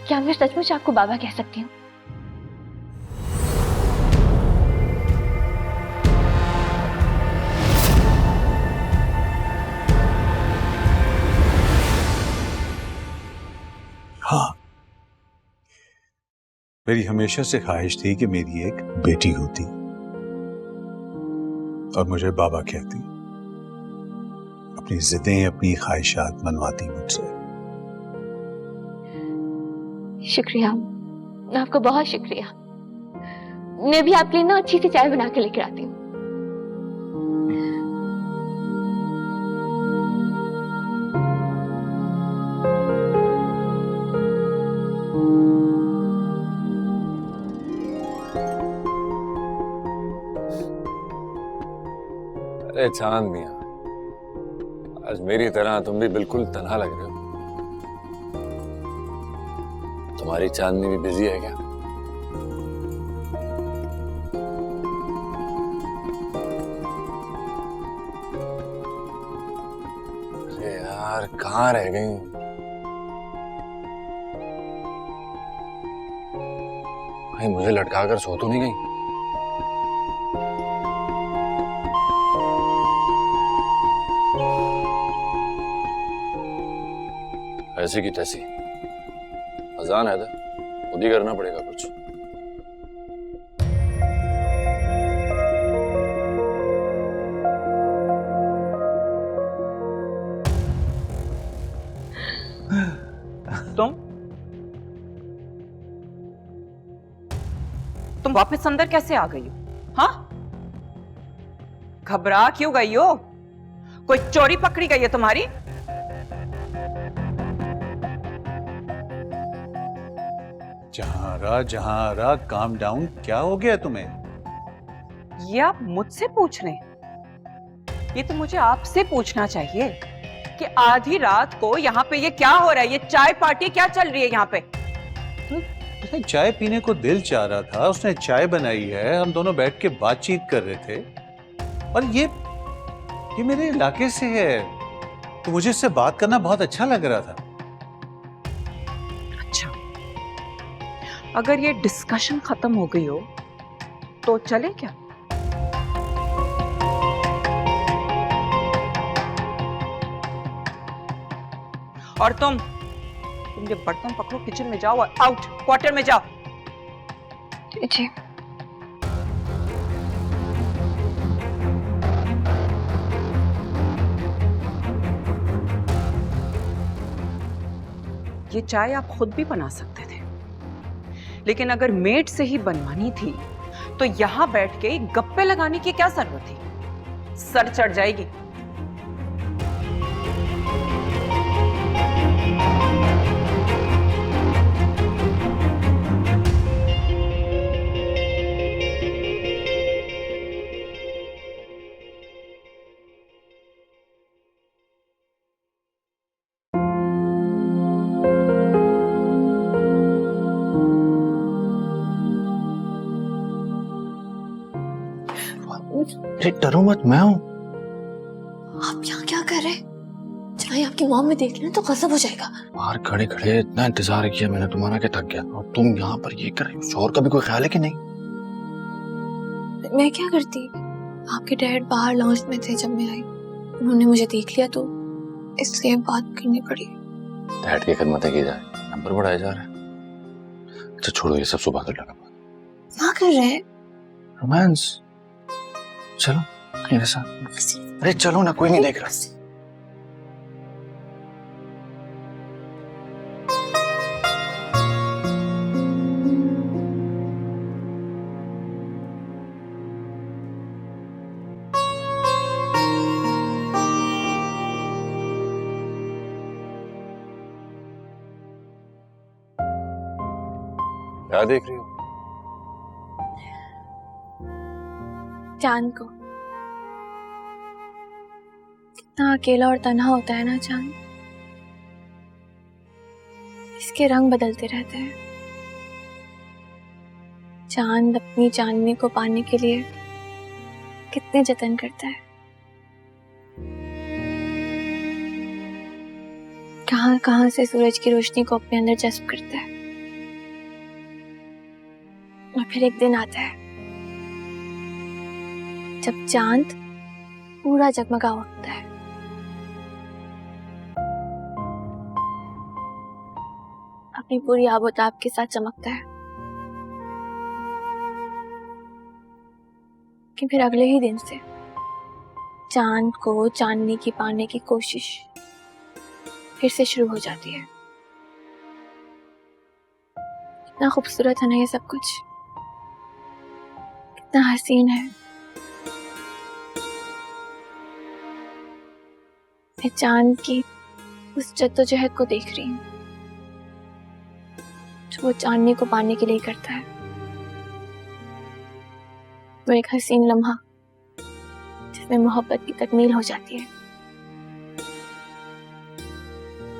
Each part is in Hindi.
क्या मैं सचमुच आपको बाबा कह सकती हूँ? हाँ, मेरी हमेशा से ख्वाहिश थी कि मेरी एक बेटी होती और मुझे बाबा कहती, अपनी जिदें, अपनी ख्वाहिशात मनवाती मुझसे। शुक्रिया, आपका बहुत शुक्रिया। मैं भी आपके लिए ना अच्छी सी चाय बना के लेकर आती हूँ। अरे चांद मियां, आज मेरी तरह तुम भी बिल्कुल तन्हा लग रहे हो। तुम्हारी चांदनी भी बिजी है क्या? अरे यार, कहाँ रह गई? कहीं मुझे लटका कर सो तो नहीं गई? ऐसी की तैसी अजान है, खुद ही करना पड़ेगा कुछ। तुम वापस अंदर कैसे आ गई हो? हाँ, घबरा क्यों गई हो? कोई चोरी पकड़ी गई है तुम्हारी? जहां काम डाउन, क्या हो गया तुम्हें? ये आप मुझसे पूछ रहे हैं? ये तो मुझे आपसे पूछना चाहिए कि आधी रात को यहाँ पे ये क्या हो रहा है? ये चाय पार्टी क्या चल रही है यहाँ पे? तो चाय पीने को दिल चाह रहा था, उसने चाय बनाई है, हम दोनों बैठ के बातचीत कर रहे थे। और ये मेरे इलाके से है, तो मुझे इससे बात करना बहुत अच्छा लग रहा था। अच्छा, अगर ये डिस्कशन खत्म हो गई हो तो चले क्या? और तुम ये बर्तन पकड़ो, किचन में जाओ और आउट क्वार्टर में जाओ। जी। ये चाय आप खुद भी बना सकते थे, लेकिन अगर मेड से ही बनवानी थी तो यहां बैठ के गप्पे लगाने की क्या जरूरत थी? सर चढ़ जाएगी। अरे डरो मत, मैं हूं। आप यहाँ क्या कर रहे हैं? चाहे आपकी मॉम में देख लें तो गजब हो जाएगा। बाहर खड़े खड़े इतना इंतजार किया मैंने तुम्हारा, क्या थक गया? और तुम यहाँ पर ये कर रही हो? शोर का भी कोई ख्याल है कि नहीं? मैं क्या करती? आपके डैड बाहर लॉन्च में थे जब मैं आई, उन्होंने मुझे देख लिया तो इसलिए बात करनी पड़ी। डैड की खिदमतें की जाए, नंबर बढ़ाया जा रहा है। अच्छा छोड़ो ये सब, सुबह कर लेना। क्या कर रहे हैं? रोमांस। चलो मेरे साथ। अरे चलो ना, कोई नहीं देख रहा। क्या देख रही हो? चांद को। कितना अकेला और तन्हा होता है ना चांद। इसके रंग बदलते रहते हैं। चांद अपनी चांदनी को पाने के लिए कितने जतन करता है। कहां कहां से सूरज की रोशनी को अपने अंदर जज्ब करता है। फिर एक दिन आता है जब चांद पूरा जगमगा उठता है। अपनी पूरी आबोताब के साथ चमकता है कि फिर अगले ही दिन से चांद को चांदनी की पाने की कोशिश फिर से शुरू हो जाती है। कितना खूबसूरत है ना ये सब कुछ, कितना हसीन है। मैं चांद की उस जद्दोजहद को देख रही हूँ जो वो चांदनी को पाने के लिए करता है। वो एक हसीन लम्हा जिसमें मोहब्बत की तकमील हो जाती है।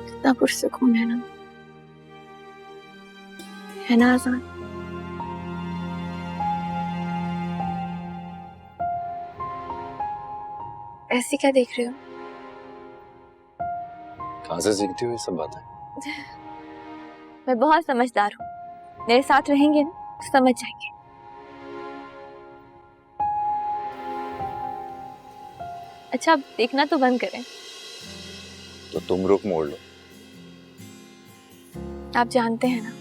कितना पुरसुकून है ना आजान। ऐसी क्या देख रहे हो? कहाँ से सीखती हो ये सब बातें? मैं बहुत समझदार हूँ, मेरे साथ रहेंगे ना तो समझ जाएंगे। अच्छा अब देखना तो बंद करें। तो तुम रुख मोड़ लो। आप जानते हैं ना,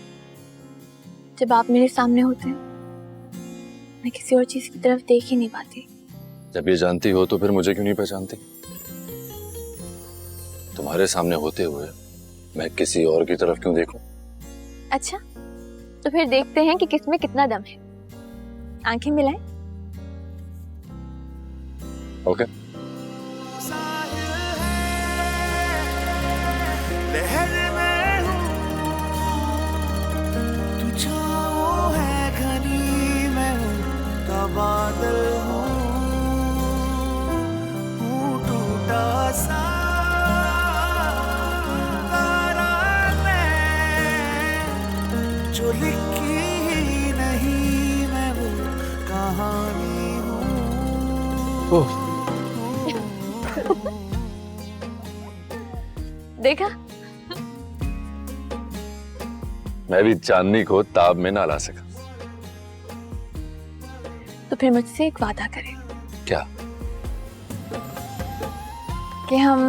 जब आप मेरे सामने होते हैं मैं किसी और चीज की तरफ देख ही नहीं पाती। जब ये जानती हो तो फिर मुझे क्यों नहीं पहचानती? तुम्हारे सामने होते हुए मैं किसी और की तरफ क्यों देखूं? अच्छा तो फिर देखते हैं कि किसमें कितना दम है। आंखें मिलाएं। ओके। लहर में हूँ, तू छाँव है घनी, मैं हूँ बादल हूँ टूटा सा तारा मैं, जो लिखी ही नहीं, मैं वो कहानी हूँ। देखा? मैं भी चांदनी को ताब में ना ला सका। तो फिर मुझसे एक वादा करें। क्या? कि हम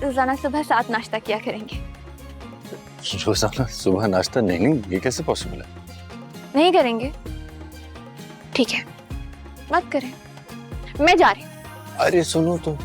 रोजाना सुबह साथ नाश्ता किया करेंगे। रोजाना सुबह नाश्ता? नहीं, ये कैसे पॉसिबल है? नहीं करेंगे? ठीक है, मत करें, मैं जा रही हूँ। अरे सुनो तो।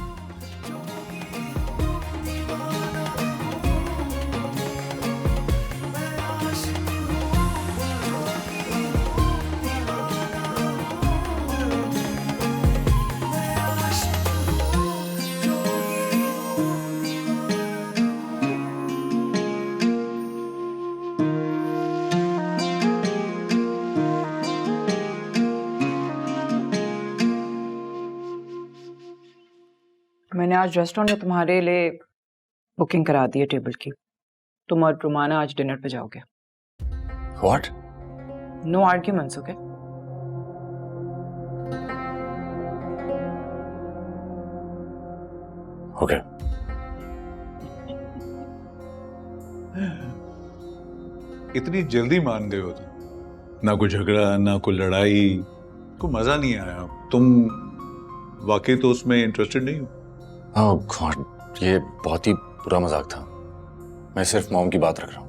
मैंने आज रेस्टोरेंट में तुम्हारे लिए बुकिंग करा दी है टेबल की। तुम और रुमाना आज डिनर पे जाओगे। What? No arguments, okay? Okay. इतनी जल्दी मान गए हो तुम? ना कोई झगड़ा, ना कोई लड़ाई, कोई मजा नहीं आया। तुम वाकई तो उसमें इंटरेस्टेड नहीं हो? ओह गॉड, ये बहुत ही बुरा मजाक था। मैं सिर्फ मॉम की बात रख रहा हूँ।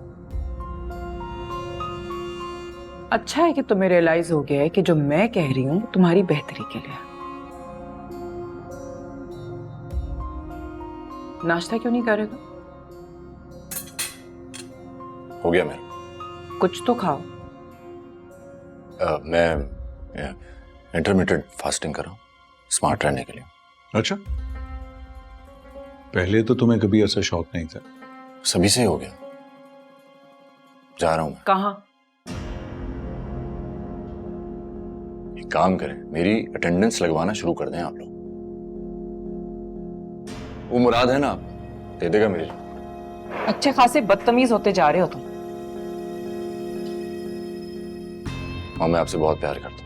अच्छा है कि तुम्हें रियलाइज हो गया है कि जो मैं कह रही हूँ तुम्हारी बेहतरी के लिए। नाश्ता क्यों नहीं करेगा? हो गया मेरा। कुछ तो खाओ। मैं इंटरमिटेंट फास्टिंग कर रहा हूँ, स्मार्ट रहने के लिए। अच्छा, पहले तो तुम्हें कभी ऐसा शौक नहीं था? सभी से ही हो गया। जा रहा हूं मैं। कहाँ? एक काम करें, मेरी अटेंडेंस लगवाना शुरू कर दें आप लोग। वो मुराद है ना, आप दे देगा मेरे लिए। अच्छे खासे बदतमीज होते जा रहे हो तुम। और मैं आपसे बहुत प्यार करता हूँ।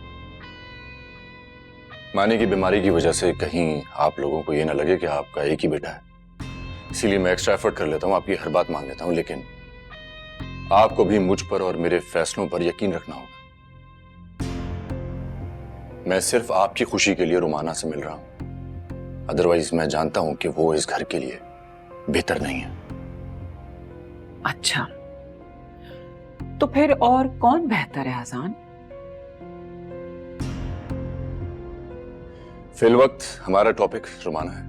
मानी की बीमारी की वजह से कहीं आप लोगों को ये ना लगे कि आपका एक ही बेटा है, इसीलिए मैं एक्स्ट्रा एफर्ट कर लेता हूँ, आपकी हर बात मान लेता हूँ। लेकिन आपको भी मुझ पर और मेरे फैसलों पर यकीन रखना होगा। मैं सिर्फ आपकी खुशी के लिए रुमाना से मिल रहा हूं। अदरवाइज मैं जानता हूं कि वो इस घर के लिए बेहतर नहीं है। अच्छा, तो फिर और कौन बेहतर है अजान? फिल वक्त हमारा टॉपिक रुमाना है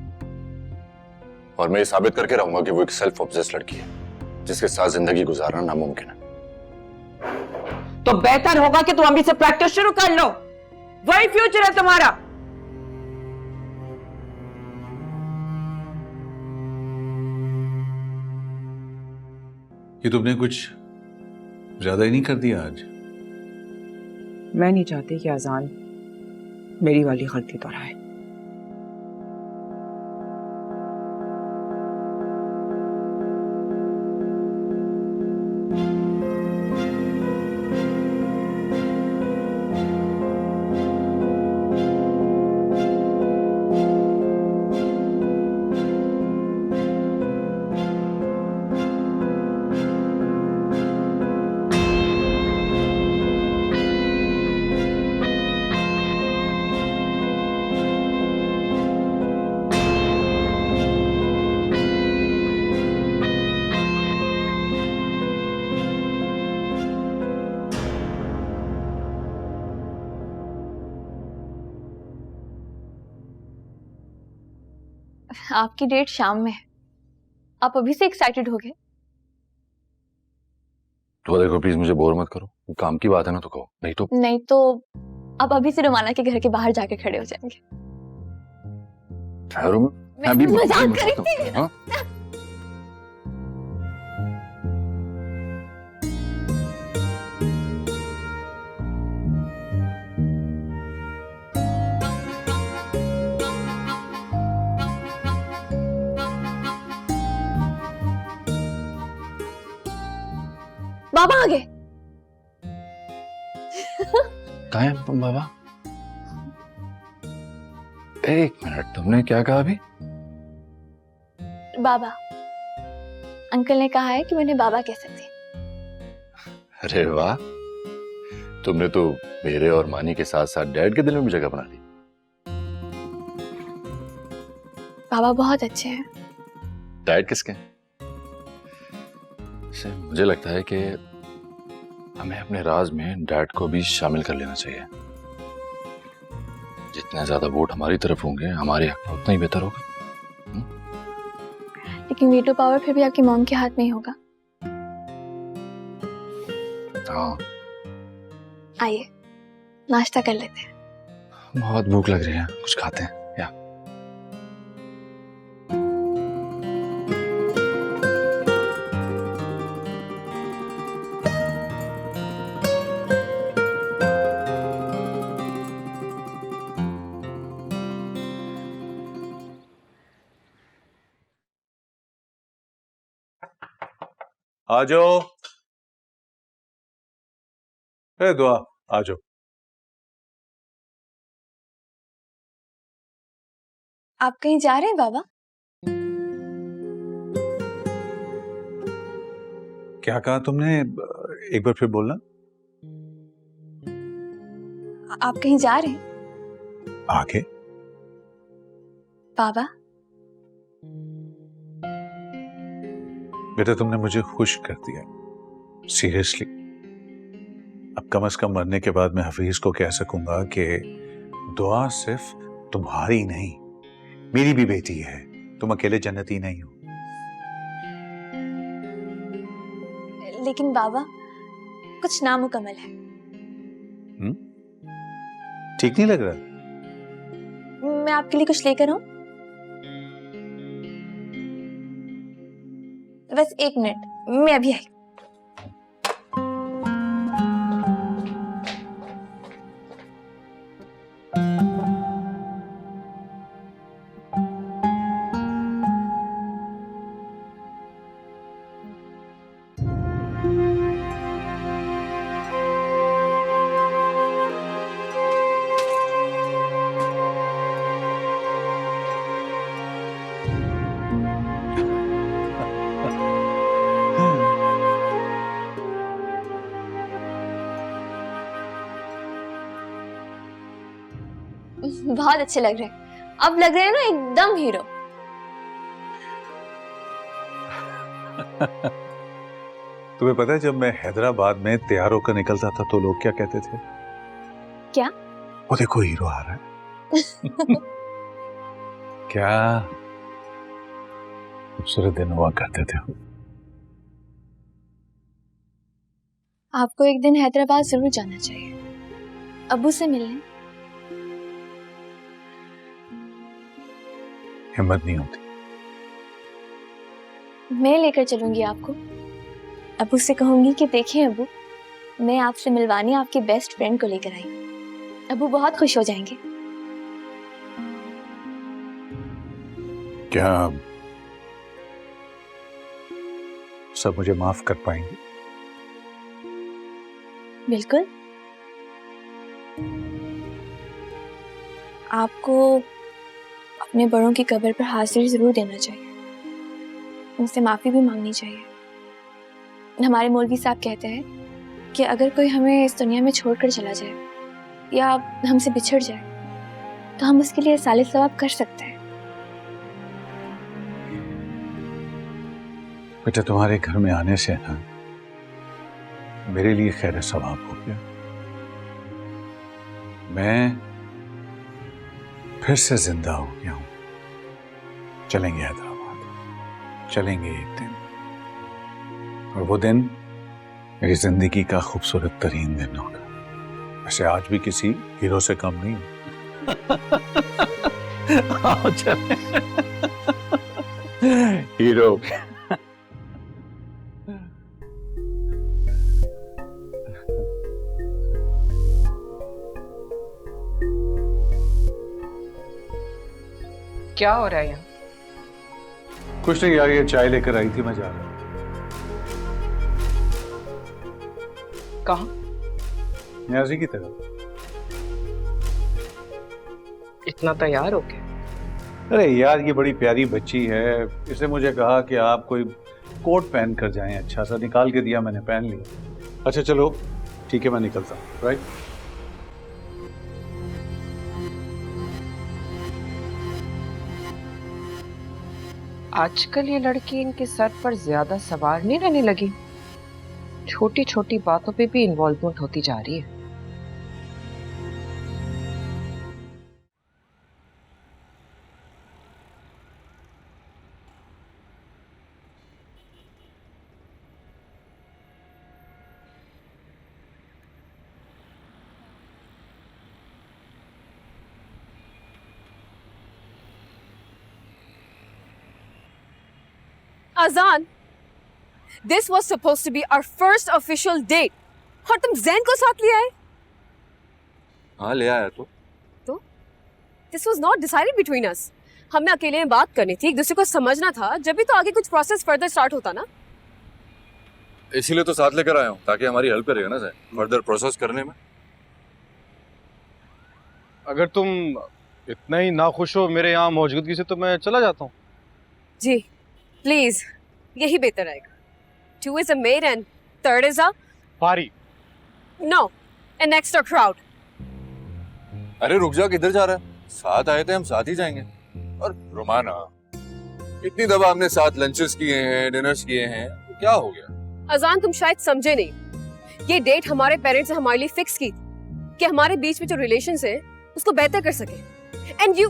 और मैं ये साबित करके रहूंगा कि वो एक सेल्फ ऑब्सेस्ड लड़की है जिसके साथ जिंदगी गुजारना नामुमकिन है। तो बेहतर होगा कि तुम अभी से प्रैक्टिस शुरू कर लो, वही फ्यूचर है तुम्हारा। ये तुमने कुछ ज्यादा ही नहीं कर दिया आज? मैं नहीं चाहती कि अजान मेरी वाली गलती दोहराए। आपकी डेट शाम में है, आप अभी से एक्साइटेड हो गए? तो देखो प्लीज मुझे बोर मत करो, काम की बात है ना तो कहो, नहीं तो आप अभी से रुमाना के घर के बाहर जाके खड़े हो जाएंगे। ठहरो, मैं अभी मजाक कर रही थी। हाँ? बाबा आ गए। कहाँ है तुम बाबा? एक मिनट, तुमने क्या कहा अभी? बाबा, अंकल ने कहा है कि मैंने बाबा कह सकती। अरे वाह, तुमने तो मेरे और मानी के साथ साथ डैड के दिल में भी जगह बना ली। बाबा बहुत अच्छे हैं। डैड किसके? मुझे लगता है कि हमें अपने राज में डैड को भी शामिल कर लेना चाहिए। जितने ज्यादा वोट हमारी तरफ होंगे हमारे हक में उतना ही बेहतर होगा। लेकिन वीटो पावर फिर भी आपकी मॉम के हाथ में ही होगा। हाँ, आइए नाश्ता कर लेते हैं। बहुत भूख लग रही है, कुछ खाते हैं या? आ जाओ। ए दुआ, आ जाओ। आप कहीं जा रहे हैं बाबा? क्या कहा तुमने? एक बार फिर बोलना। आप कहीं जा रहे हैं आगे? बाबा? बेटा तुमने मुझे खुश कर दिया, सीरियसली। अब कम से कम मरने के बाद मैं हफीज को कह सकूंगा कि दुआ सिर्फ तुम्हारी नहीं मेरी भी बेटी है, तुम अकेले जन्नती नहीं हो। लेकिन बाबा कुछ नामुकम्मल है। ठीक नहीं लग रहा? मैं आपके लिए कुछ लेकर आऊं? बस एक मिनट, मैं अभी आई। बहुत अच्छे लग रहे हैं, अब लग रहे हैं ना एकदम हीरो। तुम्हें पता है जब मैं हैदराबाद में तैयार होकर निकलता था तो लोग क्या कहते थे? क्या? वो देखो हीरो आ रहा है। क्या खूबसूरत दिन हुआ करते थे। आपको एक दिन हैदराबाद जरूर जाना चाहिए, अब्बू से मिलने। हिम्मत नहीं होती। मैं लेकर चलूंगी आपको। अब्बू से कहूंगी कि देखिए अब्बू, मैं आपसे मिलवाने आपके बेस्ट फ्रेंड को लेकर आई। अब्बू बहुत खुश हो जाएंगे। क्या सब मुझे माफ कर पाएंगे? बिल्कुल। आपको अपने बड़ों की कब्र पर हाजिरी जरूर देना चाहिए, उनसे माफी भी मांगनी चाहिए। हमारे मौलवी साहब कहते हैं कि अगर कोई हमें इस दुनिया में छोड़कर चला जाए या हमसे बिछड़ जाए तो हम उसके लिए साले सवाब कर सकते हैं। बेटा तुम्हारे घर में आने से ना मेरे लिए खैर सवाब हो गया। मैं फिर से जिंदा हो गया हूं। चलेंगे हैदराबाद, चलेंगे एक दिन, और वो दिन मेरी जिंदगी का खूबसूरत तरीन दिन होगा। वैसे आज भी किसी हीरो से कम नहीं हूं। आओ चलें। हीरो। क्या हो रहा है यहाँ? कुछ नहीं यार, ये चाय लेकर आई थी, मैं जा रहा हूं। कहाँ? न्याजी की तरफ। इतना तैयार हो गया? अरे यार ये बड़ी प्यारी बच्ची है, इसने मुझे कहा कि आप कोई कोट पहन कर जाएं, अच्छा सा निकाल के दिया, मैंने पहन लिया। अच्छा चलो ठीक है, मैं निकलता हूँ। राइट। आजकल ये लड़की इनके सर पर ज्यादा सवार नहीं रहने लगी, छोटी छोटी बातों पे भी इन्वॉल्वमेंट होती जा रही है। अजान, this was supposed to be our first official date, और तुम जैन को साथ ले आए? हाँ ले आया तो। This was not decided between us. हमें अकेले में बात करनी थी, एक दूसरे को समझना था, जब भी तो आगे कुछ प्रोसेस फर्दर स्टार्ट होता ना। इसीलिए तो साथ लेकर आया हूँ, ताकि हमारी हेल्प करेगा ना सर फर्दर प्रोसेस करने में। अगर तुम इतना ही नाखुश हो मेरे यहाँ मौजूदगी से तो मैं चला जाता हूँ। जी प्लीज, यही बेहतर रहेगा। 2 is a maid and 3rd is a पारी। no, an extra crowd. अरे रुक जा, किधर जा रहा है? साथ आए थे हम, साथ ही जाएंगे। और रोमाना, इतनी दफा हमने साथ लंचेस किए हैं, डिनर्स किए हैं, तो क्या हो गया? अजान तुम शायद समझे नहीं, ये डेट हमारे पेरेंट्स ने हमारे लिए फिक्स की कि हमारे बीच में जो रिलेशंस है उसको बेहतर कर सके। And you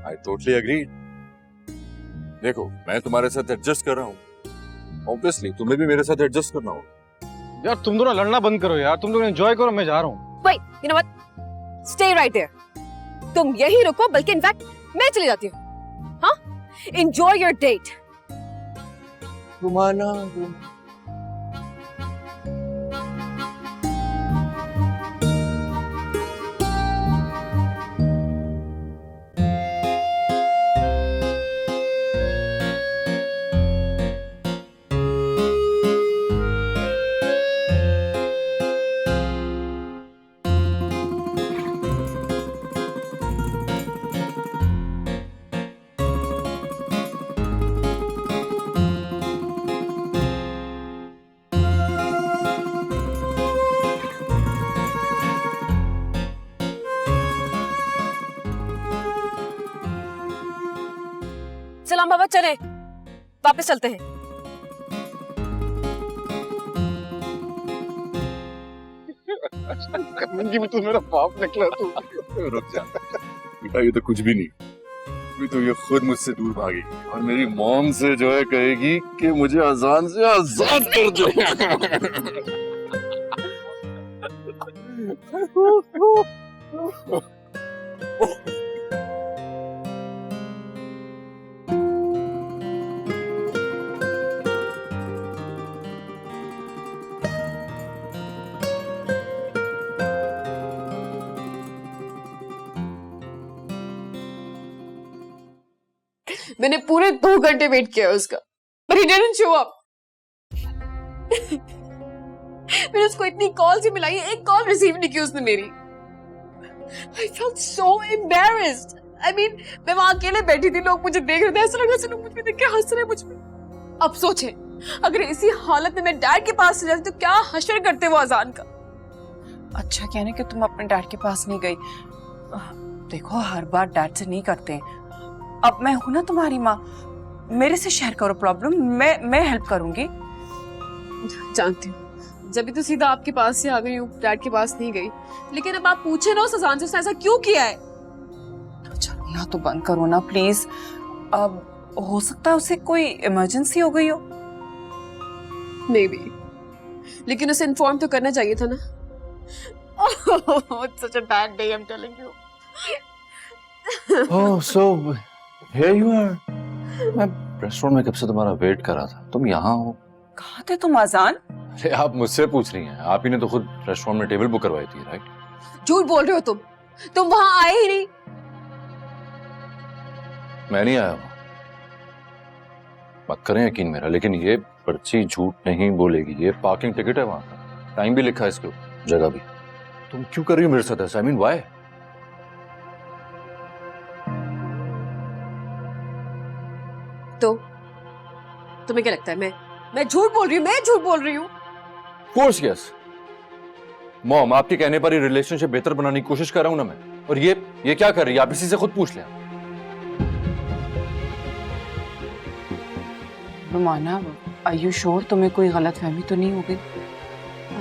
I totally agree. देखो मैं तुम्हारे साथ एडजस्ट कर रहा हूँ, ऑब्वियसली तुम्हें भी मेरे साथ एडजस्ट करना होगा। यार तुम दोनों लड़ना बंद करो यार, तुम लोग एंजॉय करो, मैं जा रहा हूँ। Wait, you know what? Stay right there. तुम यही रुको, बल्कि इनफैक्ट मैं चली जाती हूँ। हाँ? Enjoy your date. रुमाना, राम बाबा चले, वापस चलते हैं। करेंगी भी, तू मेरा बाप निकला तू। रुक जा बेटा, ये तो कुछ भी नहीं। अभी तो ये खुद मुझसे दूर भागी और मेरी मॉम से जो है कहेगी कि मुझे अजान से आजाद कर दो। मैंने पूरे 2 घंटे वेट किया उसका, but he didn't show up. मैंने उसको इतनी कॉल ही मिलाई, एक कॉल रिसीव नहीं की उसने मेरी। I felt so embarrassed. I mean, मैं वहां अकेले बैठी थी, लोग मुझे देख रहे थे, ऐसा लग रहा था लोग मुझ पे देख के हंस रहे हैं मुझ पे। अब सोचे, अगर इसी हालत में मैं डैड के पास चली जाती तो क्या हश्र करते वो अजान का। अच्छा कहने कि तुम अपने डैड के पास नहीं गई। देखो हर बार डैड से नहीं करते, अब मैं हूं ना तुम्हारी माँ, मेरे से शेयर करो प्रॉब्लम, मैं हेल्प करूंगी। जानती हूँ, जब भी तो सीधा आपके पास से आ गई हूँ, डैड के पास नहीं गई। लेकिन अब आप पूछे ना उस अजान से उसने ऐसा क्यों किया है। चलो ना तो बंद करो ना प्लीज। अब हो सकता है उसे कोई इमरजेंसी हो गई हो। मे बी, लेकिन उसे इन्फॉर्म तो करना चाहिए था ना। Oh, it's such a bad day, I'm telling you. Oh, so here you are. मैं रेस्टोरेंट में कब से तुम्हारा वेट कर रहा था, तुम यहाँ हो। कहाँ थे तुम अजान? अरे आप मुझसे पूछ रही हैं, आप ही ने तो खुद रेस्टोरेंट में टेबल बुक करवाई थी, राइट? झूठ बोल रहे हो तुम वहां आए ही नहीं। मैं नहीं आया वहां, मत करें यकीन मेरा, लेकिन ये पर्ची झूठ नहीं बोलेगी, ये पार्किंग टिकट है वहां का, टाइम भी लिखा है इसके ऊपर, जगह भी। तुम क्यों कर रही हो मेरे साथ ऐसा? I mean why? तो तुम्हें क्या लगता है मैं झूठ बोल रही हूँ? मैं झूठ बोल रही हूँ? कोर्स यस मॉम, आपके कहने पर ही रिलेशनशिप बेहतर बनाने की कोशिश कर रहा हूं ना मैं। और ये क्या कर रही है, आप इसी से खुद पूछ लें। रुमाना, आर यू श्योर तुम्हें कोई गलतफहमी तो नहीं हो गई?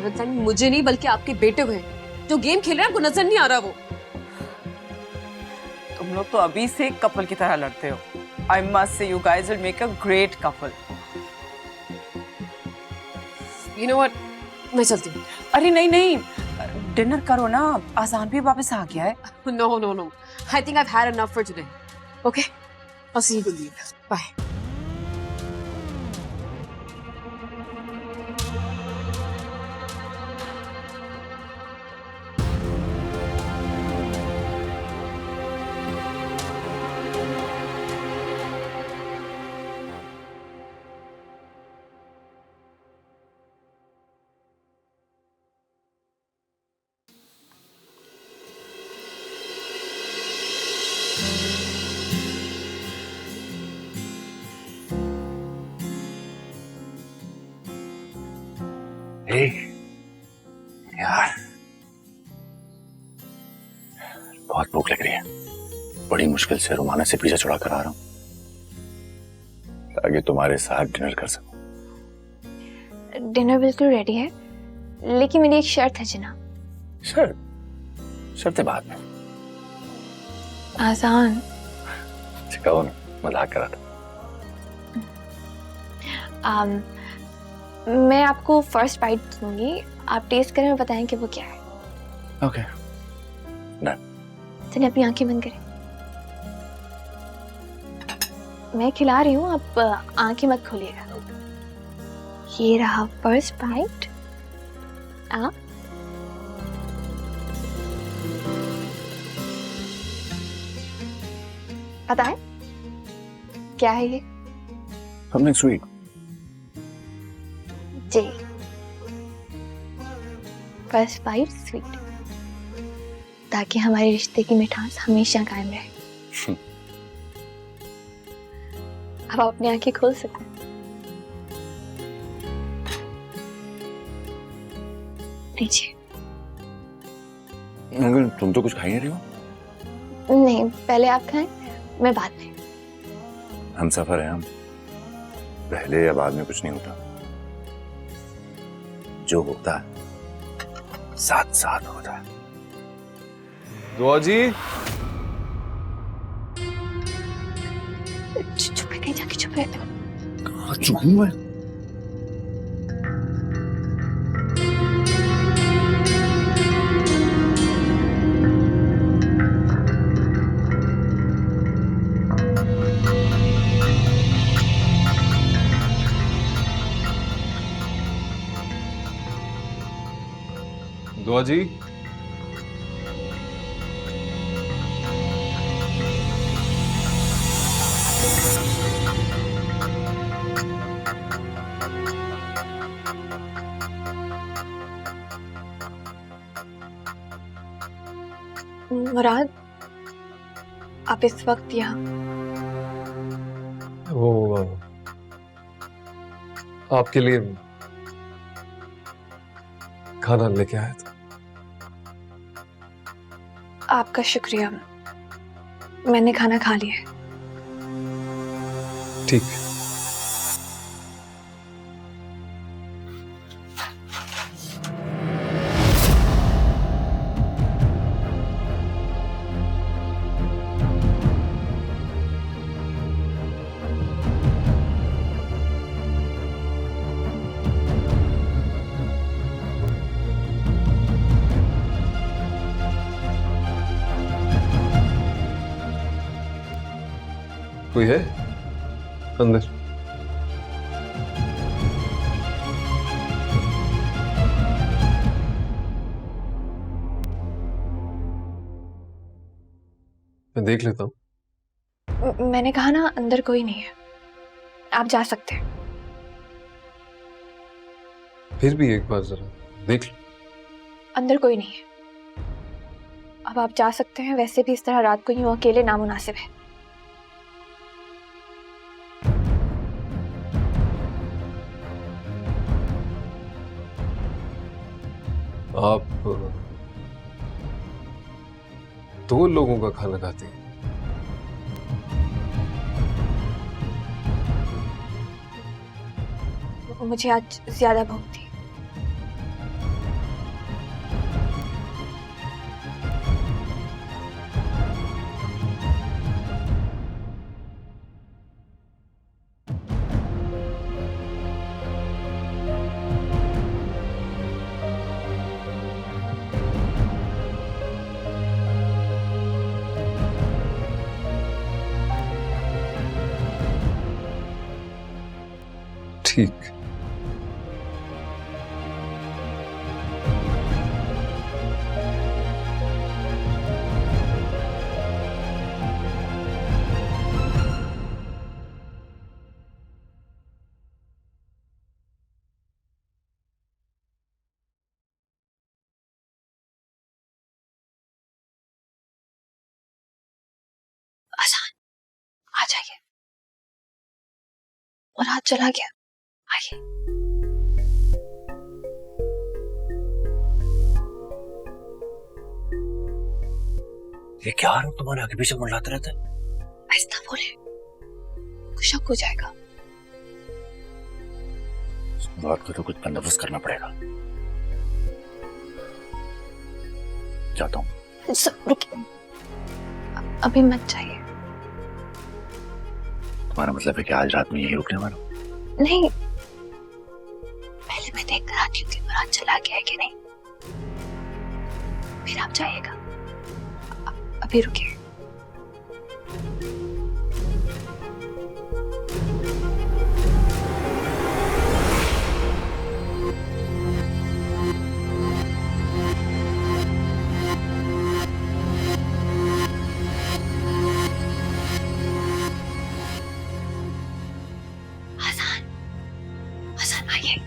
गलतफहमी मुझे नहीं बल्कि आपके बेटे को है, जो गेम खेल रहा है, आपको नजर नहीं आ रहा वो। तुम लोग तो अभी से कपल की तरह लड़ते हो। I must say you guys will make a great couple. You know what? मैं चलती हूँ। अरे नहीं, डिनर करो ना, आजान भी वापस आ गया है। No. I think I've had enough for today. Okay? I'll see you later. Bye. यार बहुत भूख लग रही है, बड़ी मुश्किल से रुमाना से पिज्जा चुरा कर आ रहा हूं ताकि तुम्हारे साथ डिनर कर सकूं। डिनर बिल्कुल रेडी है, लेकिन मेरी एक शर्त है जिना। शर्तें बाद में। आसान कहो ना, मजाक कर रहा था। मैं आपको फर्स्ट बाइट दूंगी, आप टेस्ट करें और बताएं कि वो क्या है। Okay done. चलिए अपनी आंखें बंद करें, मैं खिला रही हूँ, आप आंखें मत खोलिएगा। ये रहा फर्स्ट बाइट। आप बताएं क्या है ये? Something sweet. जी, फर्स्ट बाइट स्वीट, ताकि हमारे रिश्ते की मिठास हमेशा कायम रहे। अब आप अपनी आंखें खोल सकते हैं। लीजिए। अंकल तुम तो कुछ खा ही नहीं रही हो। नहीं, पहले आप खाएं, मैं बाद में। हम सफर हैं हम, पहले या बाद में कुछ नहीं होता, जो होता है साथ साथ होता है। दुआ जी, चुप है, कहीं जाके चुप है। कहाँ चुप हूं मैं? दुआ जी, मुराद, आप इस वक्त यहाँ? वो आपके लिए खाना लेके आया था। आपका शुक्रिया, मैंने खाना खा लिया है। ठीक है। कोई है अंदर? मैं देख लेता हूँ। मैंने कहा ना, अंदर कोई नहीं है, आप जा सकते हैं। फिर भी एक बार जरा देख लो। अंदर कोई नहीं है, अब आप जा सकते हैं। वैसे भी इस तरह रात को यूं अकेले नामुनासिब है। आप 2 लोगों का खाना खाते हैं। मुझे आज ज्यादा भूख थी। ठीक। आसान, आ जाइए। और हाथ चला गया, आइए। ये क्या हाल तुम्हारे आगे पीछे मुड़ाते रहते हैं? ऐसा बोले, कुछ शक हो जाएगा। बात को तो कुछ बंदोबस्त करना पड़ेगा। जाता हूँ। रुकिए, अभी मत जाइए। तुम्हारा मतलब है कि आज रात में यही रुकने वाला? नहीं, पहले मैं देख कर आती हूँ कि मुराद चला गया है कि नहीं, फिर आप जाइएगा। अभी रुकिए। हसन, हसन आइए।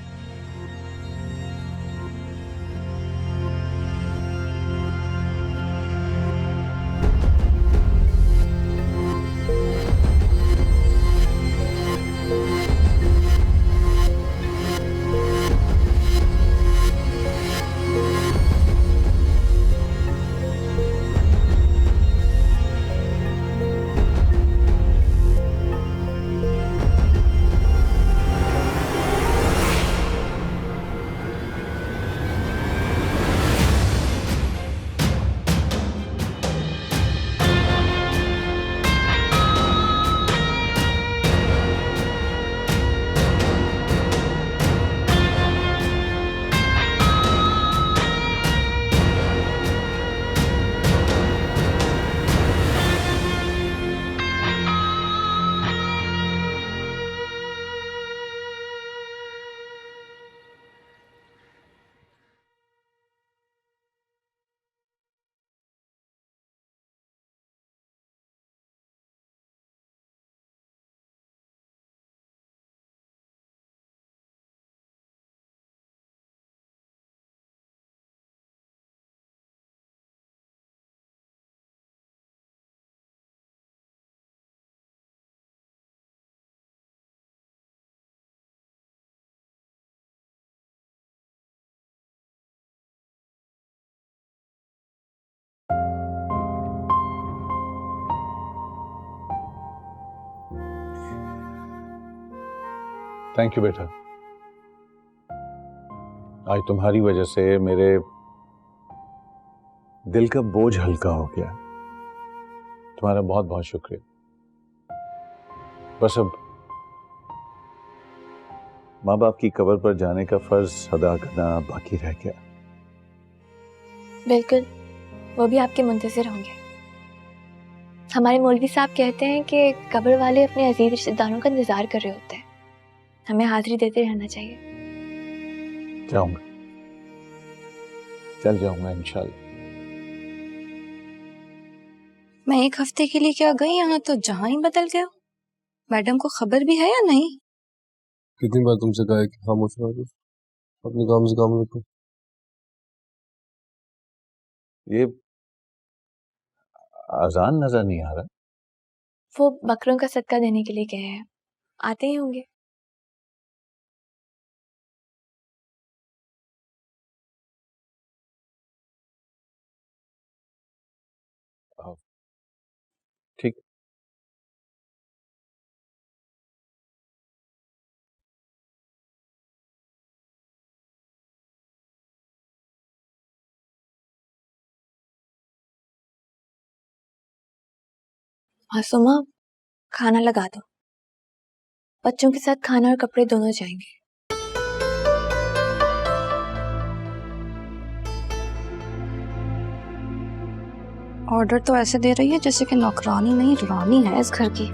थैंक यू बेटा। आज तुम्हारी वजह से मेरे दिल का बोझ हल्का हो गया। तुम्हारा बहुत बहुत शुक्रिया। बस अब माँ बाप की कब्र पर जाने का फर्ज अदा करना बाकी रह गया। बिल्कुल, वो भी आपके मुंतज़िर होंगे। हमारे मौलवी साहब कहते हैं कि कब्र वाले अपने अजीज रिश्तेदारों का इंतजार कर रहे होते हैं, हमें हाजिरी देते रहना चाहिए। जाऊंगा, चल जाऊंगा इंशाल्लाह। मैं एक हफ्ते के लिए क्या गई, यहाँ तो जहाँ ही बदल गया। मैडम को खबर भी है या नहीं? कितनी बार तुमसे कहा है कि खामोश रहो, अपने काम से काम रखो। ये अजान नजर नहीं आ रहा। वो बकरों का सदका देने के लिए गए हैं, आते ही होंगे। ठीक। मासूमा, खाना लगा दो। बच्चों के साथ खाना और कपड़े दोनों जाएंगे। ऑर्डर तो ऐसे दे रही है जैसे कि नौकरानी नहीं रानी है इस घर की।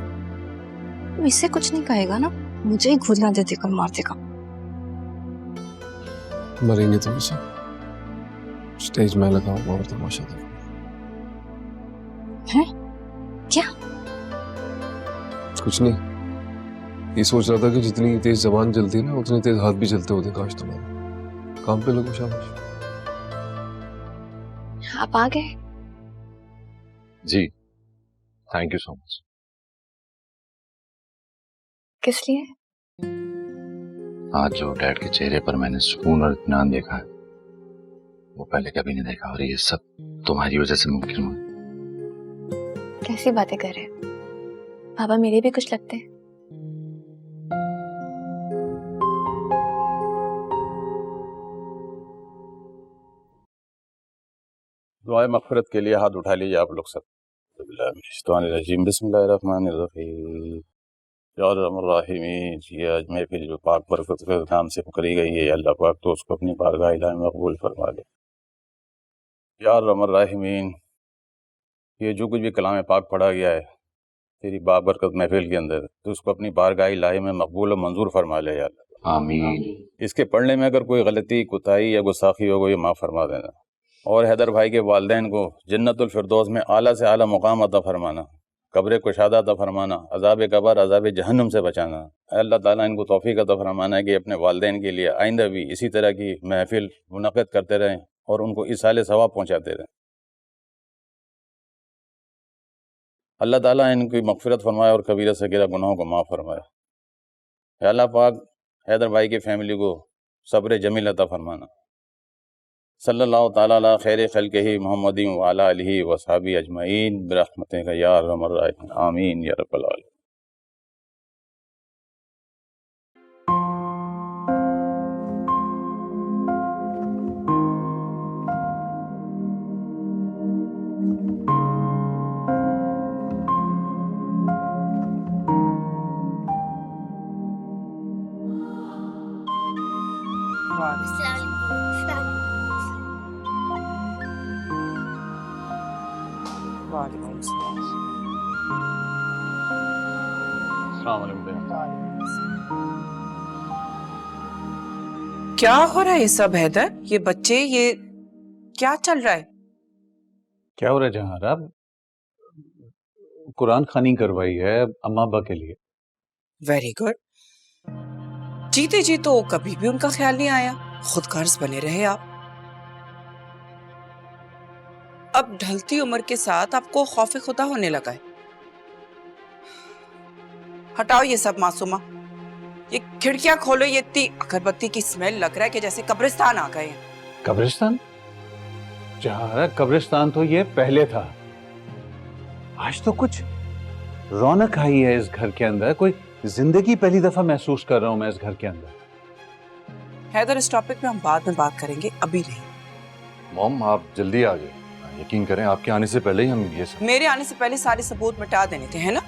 इससे कुछ नहीं कहेगा ना, मुझे ही घुलना दे देकर मार देगा। मरेंगे तो इसे स्टेज में लगाऊंगा और तमाशा देखूंगा। हैं? क्या? कुछ नहीं, ये सोच रहा था कि जितनी तेज जबान चलती है ना उतनी तेज हाथ भी चलते होते काश तुम्हारे। काम पे लगो शाबाश। आप आ गए? जी, थैंक यू सो मच। किस लिए? आज जो डैड के चेहरे पर मैंने सुकून और इत्मीनान देखा है वो पहले कभी नहीं देखा, और ये सब तुम्हारी वजह से मुमकिन हुआ। कैसी बातें कर रहे हैं? पापा मेरे भी कुछ लगते हैं। दुआए मग़फ़िरत के लिए हाथ उठा लीजिए आप लोग सब। बिस्मिल्लाहिर्रहमानिर्रहीम। या रहमान रहीम। ये आज महफिल जो पाक बरकत के नाम से करी गई है, अल्लाह पाक तो उसको अपनी बारगाह इलाही में मकबूल फरमा ले। या रहमान रहीमीन, ये जो कुछ भी कलाम पाक पढ़ा गया है तेरी बाबरकत महफिल के अंदर, तो उसको अपनी बारगाह इलाही में मकबूल और मंजूर फरमा ले या अल्लाह। आमीन। इसके पढ़ने में अगर कोई गलती, कोताही या गुस्ताखी हो गई, माफ़ फरमा देना। और हैदर भाई के वालिदैन को जन्नतुल फिरदौस में आला से आला मुकाम अता फरमाना, कब्र कुशादा अता फरमाना, अज़ाब कब्र अज़ाब जहन्नुम से बचाना। अल्लाह ताला इनको तौफीक अता फरमाना है कि अपने वालिदैन के लिए आइंदा भी इसी तरह की महफिल मुनक़िद करते रहें और उनको इसाले सवाब पहुँचाते रहें। अल्लाह ताला इनकी मग़फ़िरत फरमाए और कबीरा सगीरा गुनाहों को माफ़ फरमाए। अल्लाह पाक हैदर भाई की फैमिली को सब्र जमील अता फरमाना। सल्लल्लाहु ताला अला खैर खल्क़िही मुहम्मदिन व अला आलिही व अस्हाबिही अजमईन बिरहमतिका या अरहमर राहिमीन। आमीन या रब्बल आलमीन। क्या हो रहा है ये सब हैदर? ये बच्चे, ये क्या चल रहा है? क्या हो रहा है जहां? कुरान खानी करवाई है अम्मा अब्बा के लिए। Very good. जीते जी तो कभी भी उनका ख्याल नहीं आया, खुद गर्ज बने रहे आप। अब ढलती उम्र के साथ आपको खौफ खुदा होने लगा है। हटाओ ये सब मासूमा, ये खिड़कियां खोलो। ये इतनी अगरबत्ती की स्मेल लग रहा है कि जैसे कब्रिस्तान आ गए हैं। कब्रिस्तान? जहां कब्रिस्तान तो ये पहले था। आज तो कुछ रौनक आई है इस घर के अंदर, कोई जिंदगी पहली दफा महसूस कर रहा हूं मैं इस घर के अंदर। हैदर, इस टॉपिक पे हम बाद में बात करेंगे, अभी नहीं। मॉम आप जल्दी आ गए, यकीन करें आपके आने से पहले ही हम ये सब। मेरे आने से पहले सारे सबूत मिटा देने थे, है ना?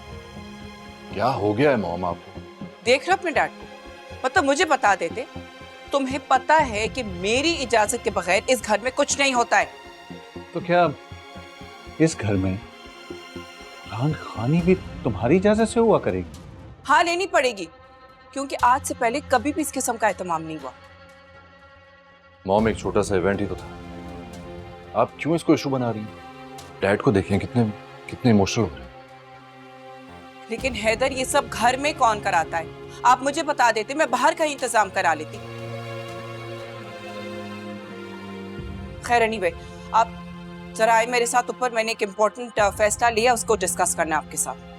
क्या हो गया है मॉम आपको? देख रहे अपने डैड को, मतलब मुझे बता देते। तुम्हें पता है कि मेरी इजाजत के बगैर इस घर में कुछ नहीं होता है। तो क्या इस घर में रान खानी भी तुम्हारी इजाजत से हुआ करेगी? हाँ, लेनी पड़ेगी, क्योंकि आज से पहले कभी भी इस किस्म का एहतमाम नहीं हुआ। मॉम एक छोटा सा इवेंट ही तो था, आप क्यों इसको इशू बना रही हैं? डैड को देखें कितने कितने इमोशनल हो रहे हैं। लेकिन हैदर, ये सब घर में कौन कराता है? आप मुझे बता देते, मैं बाहर का ही इंतजाम करा लेती। खैर एनीवे, आप जरा आए मेरे साथ ऊपर, मैंने एक इम्पोर्टेंट फैसला लिया, उसको डिस्कस करना है आपके साथ।